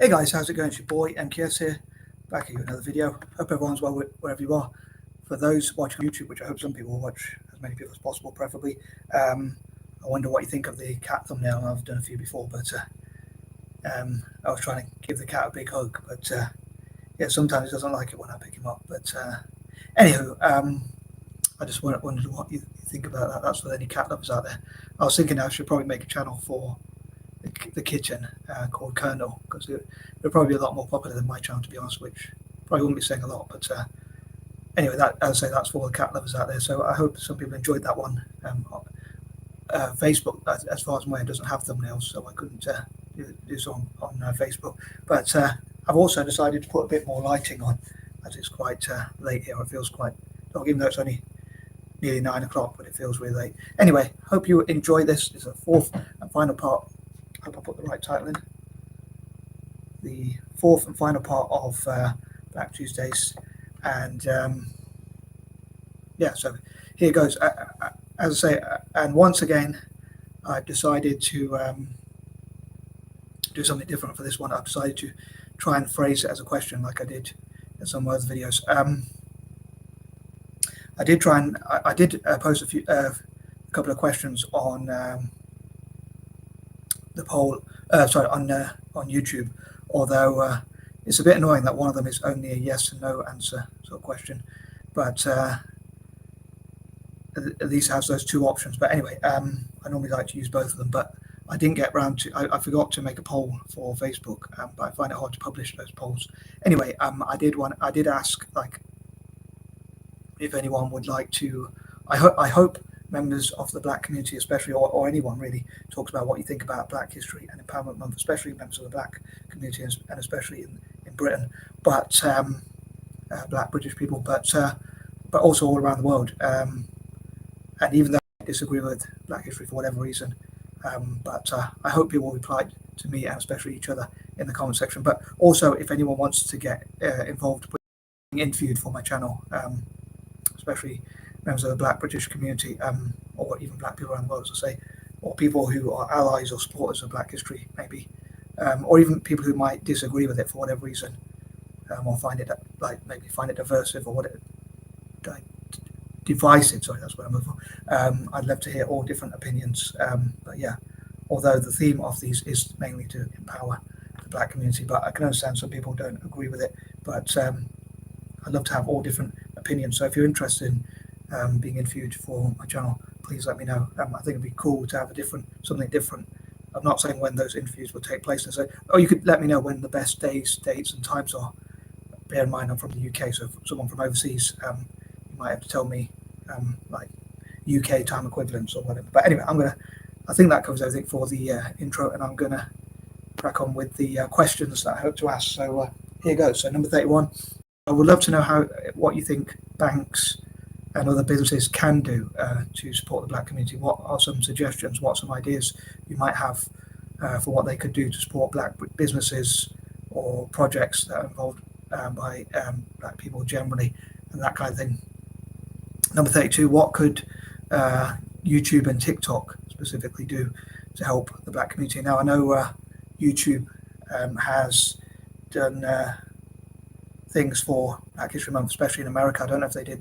Hey guys, how's it going? It's your boy MKS here, back at you with another video. Hope everyone's well wherever you are. For those watching on YouTube, which I hope some people will watch, as many people as possible, preferably, I wonder what you think of the cat thumbnail. I've done a few before, but I was trying to give the cat a big hug, but yeah, sometimes he doesn't like it when I pick him up. But anywho, I just wondered what you think about that. That's for any cat lovers out there. I was thinking I should probably make a channel for the kitchen called Colonel, because it'll probably be a lot more popular than my channel, to be honest, which probably wouldn't be saying a lot. But anyway, that, as I say, that's for all the cat lovers out there. So I hope some people enjoyed that one. Facebook, as far as I'm aware, doesn't have thumbnails, so I couldn't do this on Facebook. But I've also decided to put a bit more lighting on, as it's quite late here. It feels quite dark, even though it's only nearly 9 o'clock, but it feels really late. Anyway, hope you enjoy this. It's a fourth and final part. Hope I put the right title in. The fourth and final part of Black Tuesdays, and yeah, so here goes. As I say, and once again, I've decided to do something different for this one. I've decided to try and phrase it as a question, like I did in some other videos. I did try and I did post a couple of questions on the poll, on YouTube. Although it's a bit annoying that one of them is only a yes and no answer sort of question, but at least has those two options. But anyway, I normally like to use both of them, but I didn't get round to. I forgot to make a poll for Facebook, but I find it hard to publish those polls. Anyway, I did ask, like, if anyone would like to. I hope members of the Black community, especially, or anyone really, talks about what you think about Black History and Empowerment Month, especially members of the Black community, and especially in Britain, but Black British people, but also all around the world. And even though I disagree with Black History for whatever reason, but I hope people will reply to me and especially each other in the comment section. But also, if anyone wants to get involved with being interviewed for my channel, especially members of the Black British community, or even Black people around the world, as I say, or people who are allies or supporters of Black history, maybe, or even people who might disagree with it for whatever reason, or find it maybe find it aversive or divisive. Sorry, that's what I'm looking for. I'd love to hear all different opinions. But yeah, although the theme of these is mainly to empower the Black community, but I can understand some people don't agree with it. But I'd love to have all different opinions. So if you're interested in being interviewed for my channel, please let me know. I think it'd be cool to have something different. I'm not saying when those interviews will take place, and so you could let me know when the best days, dates, and times are. Bear in mind, I'm from the UK, so if someone from overseas, you might have to tell me like UK time equivalents or whatever. But anyway, I think that covers everything for the intro, and I'm gonna crack on with the questions that I hope to ask. So here goes. So number 31. I would love to know what you think banks and other businesses can do to support the Black community. What are some suggestions? What are some ideas you might have for what they could do to support Black businesses or projects that are involved by Black people generally, and that kind of thing. Number 32, what could YouTube and TikTok specifically do to help the Black community? Now, I know YouTube has done things for Black History Month, especially in America. I don't know if they did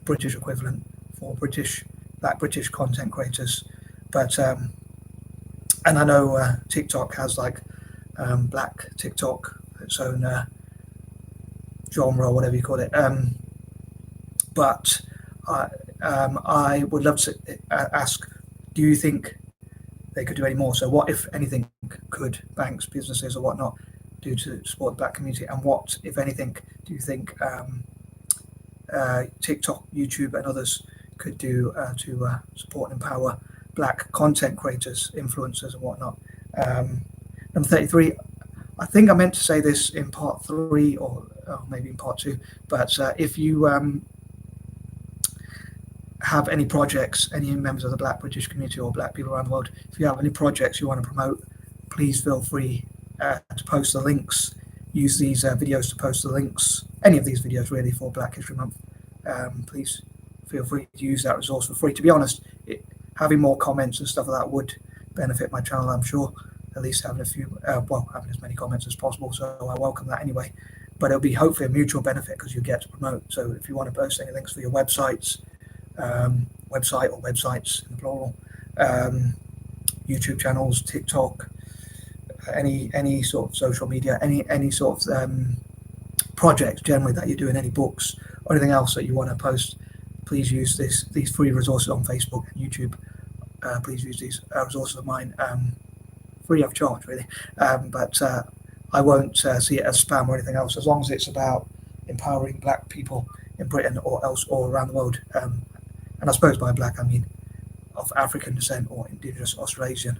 British equivalent for Black British content creators, but and I know TikTok has like Black TikTok, its own genre or whatever you call it. But I would love to ask, do you think they could do any more? So what, if anything, could banks, businesses or whatnot do to support the Black community? And what, if anything, do you think TikTok, YouTube and others could do to support and empower Black content creators, influencers and whatnot? Number 33, I think I meant to say this in part 3 or maybe in part 2, but if you have any projects, any members of the Black British community or Black people around the world, if you have any projects you want to promote, please feel free to post the links. Use these videos to post the links, any of these videos really, for Black History Month. Please feel free to use that resource for free. To be honest, having more comments and stuff like that would benefit my channel, I'm sure. at least having a few, having as many comments as possible. So I welcome that anyway. But it'll be hopefully a mutual benefit because you get to promote. So if you want to post any links for your website or websites in the plural, YouTube channels, TikTok, any sort of social media, any sort of projects generally that you're doing, any books or anything else that you want to post, please use these free resources on Facebook and YouTube. Please use these resources of mine, free of charge, really. But I won't see it as spam or anything else, as long as it's about empowering Black people in Britain or else or around the world. And I suppose by Black I mean of African descent or Indigenous Australasian.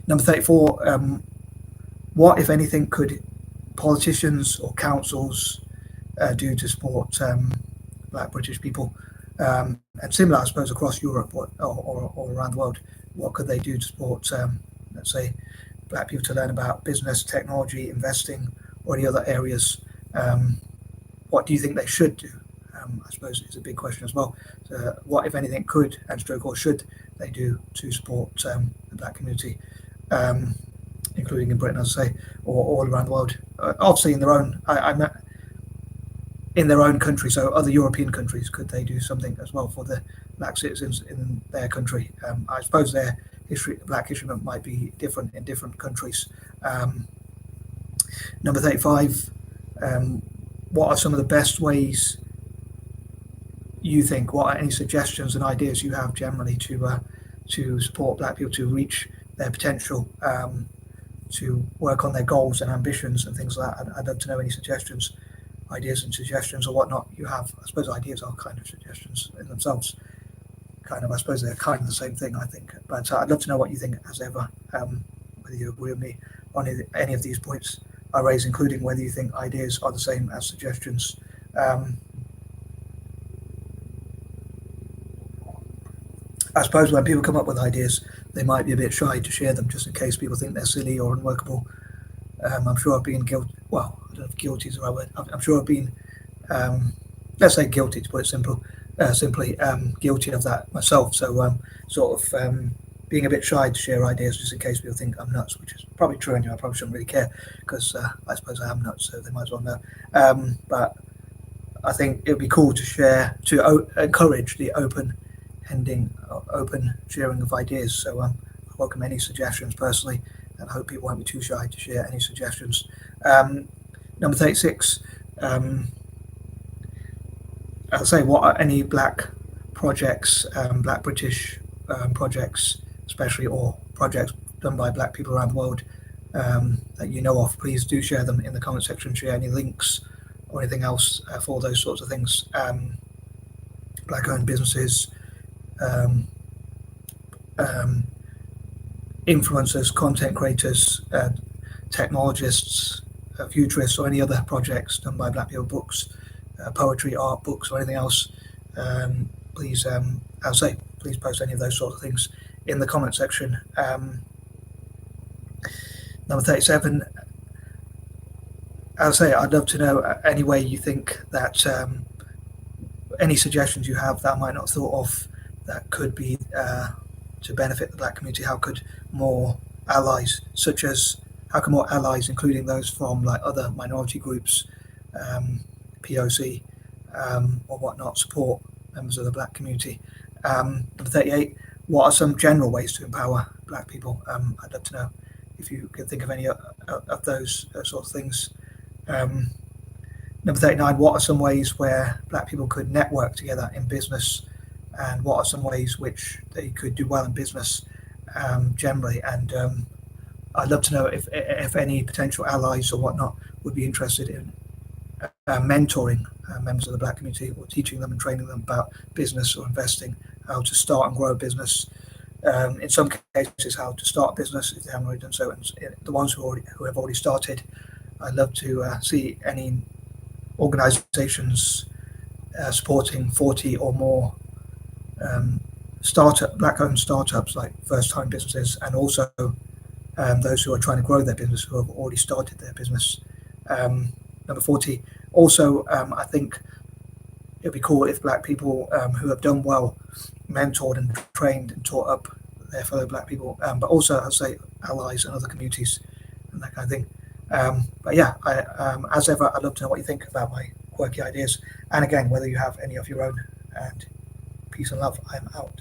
Number 34. What, if anything, could politicians or councils do to support Black British people? And similar, I suppose, across Europe or around the world, what could they do to support, let's say, Black people to learn about business, technology, investing, or any other areas? What do you think they should do? I suppose it's a big question as well. So what, if anything, could and stroke or should they do to support the Black community, including in Britain, as I say, or all around the world? Obviously, in their own, in their own country, so other European countries, could they do something as well for the Black citizens in their country? I suppose their history, Black History Month, might be different in different countries. Number 35. What are some of the best ways you think? What are any suggestions and ideas you have generally to support Black people to reach their potential, to work on their goals and ambitions and things like that? I'd love to know any suggestions, ideas and suggestions or whatnot you have. I suppose ideas are kind of suggestions in themselves. Kind of, I suppose they're kind of the same thing, I think. But I'd love to know what you think as ever, whether you agree with me on any of these points I raise, including whether you think ideas are the same as suggestions. I suppose when people come up with ideas, they might be a bit shy to share them, just in case people think they're silly or unworkable. I'm sure I've been guilty. Well, I don't know if guilty is the right word. I'm sure I've been, let's say guilty, to put it simply, guilty of that myself. So sort of being a bit shy to share ideas, just in case people think I'm nuts, which is probably true anyway. I probably shouldn't really care, because I suppose I am nuts, so they might as well know. But I think it would be cool to share, to encourage the open sharing of ideas. So I welcome any suggestions personally, and I hope people won't be too shy to share any suggestions. Number 36. I'll say, what are any Black projects, Black British projects especially, or projects done by Black people around the world that you know of? Please do share them in the comment section. Share any links or anything else for those sorts of things. Black owned businesses, influencers, content creators, technologists, futurists, or any other projects done by Black people, books, poetry, art, books, or anything else. Please, I'll say, please post any of those sorts of things in the comment section. Number 37. I'll say, I'd love to know any way you think that any suggestions you have that I might not have thought of that could be to benefit the Black community. How could more allies, including those from like other minority groups, POC, or whatnot, support members of the Black community? Number 38. What are some general ways to empower Black people? I'd love to know if you can think of any of those sorts of things. Number 39. What are some ways where Black people could network together in business, and what are some ways which they could do well in business generally? And I'd love to know if any potential allies or whatnot would be interested in mentoring members of the Black community, or teaching them and training them about business or investing, how to start and grow a business. In some cases, how to start a business if they haven't already done so. And the ones who have already started, I'd love to see any organisations supporting 40 or more Black-owned startups, like first-time businesses, and also those who are trying to grow their business, who have already started their business. Number 40. Also, I think it'd be cool if Black people who have done well mentored and trained and taught up their fellow Black people. But also, I'll say, allies and other communities and that kind of thing. But yeah, as ever, I'd love to know what you think about my quirky ideas, and again, whether you have any of your own. And peace and love. I'm out.